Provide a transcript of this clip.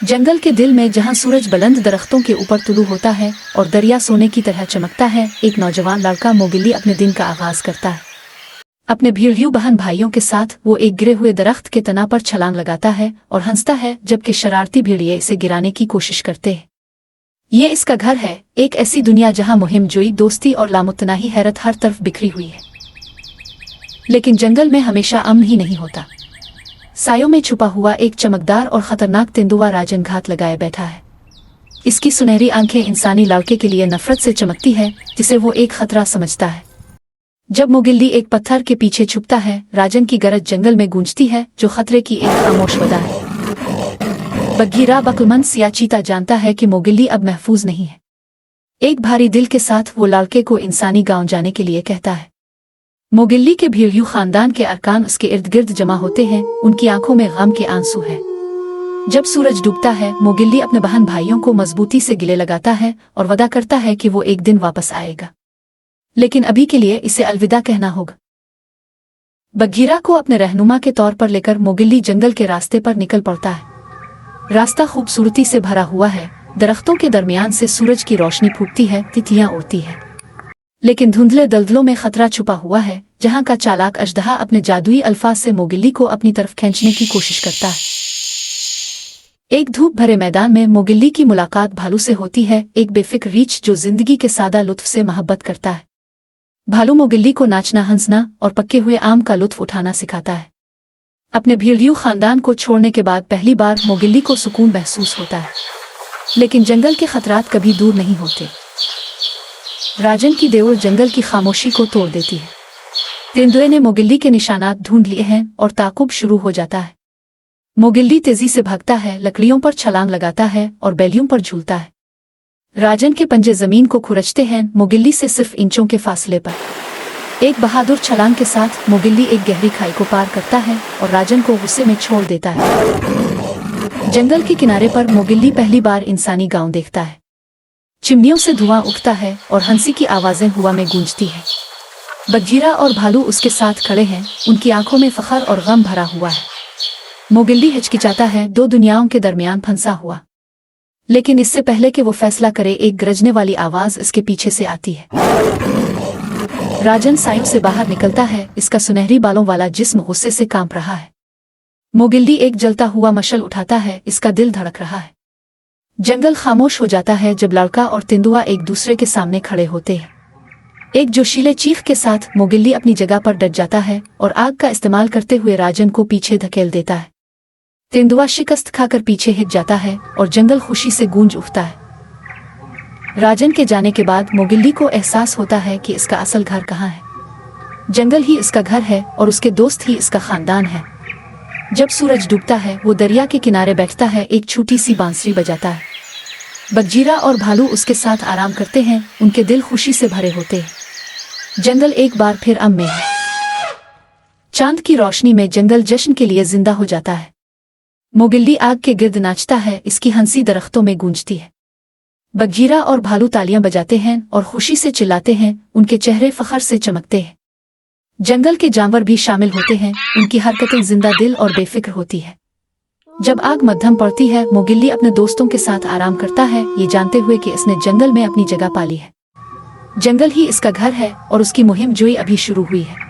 जंगल के दिल में जहां सूरज बुलंद दरख्तों के ऊपर तुलू होता है और दरिया सोने की तरह चमकता है, एक नौजवान लड़का मोगिली अपने दिन का आगाज करता है। अपने भेड़ियों बहन भाइयों के साथ वो एक गिरे हुए दरख्त के तना पर छलांग लगाता है और हंसता है, जबकि शरारती भेड़िए इसे गिराने की कोशिश करते हैं। ये इसका घर है, एक ऐसी दुनिया जहां मुहिम जोई, दोस्ती और लामुतनाही हैरत हर तरफ बिखरी हुई है। लेकिन जंगल में हमेशा अमन ही नहीं होता। सायों में छुपा हुआ एक चमकदार और खतरनाक तेंदुआ राजन घात लगाए बैठा है। इसकी सुनहरी आंखें इंसानी लड़के के लिए नफरत से चमकती है, जिसे वो एक खतरा समझता है। जब मोगिल्ली एक पत्थर के पीछे छुपता है, राजन की गरज जंगल में गूंजती है, जो खतरे की एक खामोश वदा है। बघीरा बकुलमंद सिया चीता जानता है कि मोगिल्ली अब महफूज नहीं है। एक भारी दिल के साथ वो लड़के को इंसानी गांव जाने के लिए कहता है। मोगिल्ली के भेड़ियों खानदान के अरकान उसके इर्द गिर्द जमा होते हैं, उनकी आंखों में गम के आंसू है। जब सूरज डूबता है, मोगिल्ली अपने बहन भाइयों को मजबूती से गले लगाता है और वादा करता है कि वो एक दिन वापस आएगा, लेकिन अभी के लिए इसे अलविदा कहना होगा। बघीरा को अपने रहनुमा के तौर पर लेकर मोगिल्ली जंगल के रास्ते पर निकल पड़ता है। रास्ता खूबसूरती से भरा हुआ है, दरख्तों के दरमियान से सूरज की रोशनी फूटती है, तितलियां उड़ती है। लेकिन धुंधले दलदलों में खतरा छुपा हुआ है, जहां का चालाक अजदहा अपने जादुई अल्फाज से मोगिल्ली को अपनी तरफ खींचने की कोशिश करता है। एक धूप भरे मैदान में मोगिल्ली की मुलाकात भालू से होती है, एक बेफिक्र रीछ जो जिंदगी के सादा लुत्फ से मोहब्बत करता है। भालू मोगिल्ली को नाचना, हंसना और पके हुए आम का लुत्फ उठाना सिखाता है। अपने भेड़ियों खानदान को छोड़ने के बाद पहली बार मोगिल्ली को सुकून महसूस होता है, लेकिन जंगल के खतरात कभी दूर नहीं होते। राजन की देवर जंगल की खामोशी को तोड़ देती है। तेंदुए ने मोगिल्ली के निशानात ढूंढ लिए हैं और ताकुब शुरू हो जाता है। मोगिल्ली तेजी से भागता है, लकड़ियों पर छलांग लगाता है और बैलियों पर झूलता है। राजन के पंजे जमीन को खुरचते हैं, मोगिल्ली से सिर्फ इंचों के फासले पर। एक बहादुर छलांग के साथ मोगिल्ली एक गहरी खाई को पार करता है और राजन को गुस्से में छोड़ देता है। जंगल के किनारे पर मोगिल्ली पहली बार इंसानी गांव देखता है। चिमनियों से धुआं उठता है और हंसी की आवाजें हवा में गूंजती हैं। बघीरा और भालू उसके साथ खड़े हैं, उनकी आंखों में फखर और गम भरा हुआ है। मोगिल्ली हिचकिचाता है, दो दुनियाओं के दरमियान फंसा हुआ। लेकिन इससे पहले कि वो फैसला करे, एक गरजने वाली आवाज इसके पीछे से आती है। राजन साइड से बाहर निकलता है, इसका सुनहरी बालों वाला जिस्म गुस्से से कांप रहा है। मोगिल्ली एक जलता हुआ मशल उठाता है, इसका दिल धड़क रहा है। जंगल खामोश हो जाता है जब लड़का और तेंदुआ एक दूसरे के सामने खड़े होते हैं। एक जोशीले चीख के साथ मोगिल्ली अपनी जगह पर डट जाता है और आग का इस्तेमाल करते हुए राजन को पीछे धकेल देता है। तेंदुआ शिकस्त खाकर पीछे हिट जाता है और जंगल खुशी से गूंज उठता है। राजन के जाने के बाद मोगिल्ली को एहसास होता है कि इसका असल घर कहाँ है। जंगल ही इसका घर है और उसके दोस्त ही इसका खानदान है। जब सूरज डूबता है, वो दरिया के किनारे बैठता है, एक छोटी सी बांसुरी बजाता है। बघीरा और भालू उसके साथ आराम करते हैं, उनके दिल खुशी से भरे होते हैं। जंगल एक बार फिर अमन में है। चांद की रोशनी में जंगल जश्न के लिए जिंदा हो जाता है। मोगिल्ली आग के गिर्द नाचता है, इसकी हंसी दरख्तों में गूंजती है। बघीरा और भालू तालियां बजाते हैं और खुशी से चिल्लाते हैं, उनके चेहरे फखर से चमकते हैं। जंगल के जानवर भी शामिल होते हैं, उनकी हरकतें जिंदा दिल और बेफिक्र होती है। जब आग मध्यम पड़ती है, मोगिल्ली अपने दोस्तों के साथ आराम करता है, ये जानते हुए कि इसने जंगल में अपनी जगह पाली है। जंगल ही इसका घर है और उसकी मुहिम जोई अभी शुरू हुई है।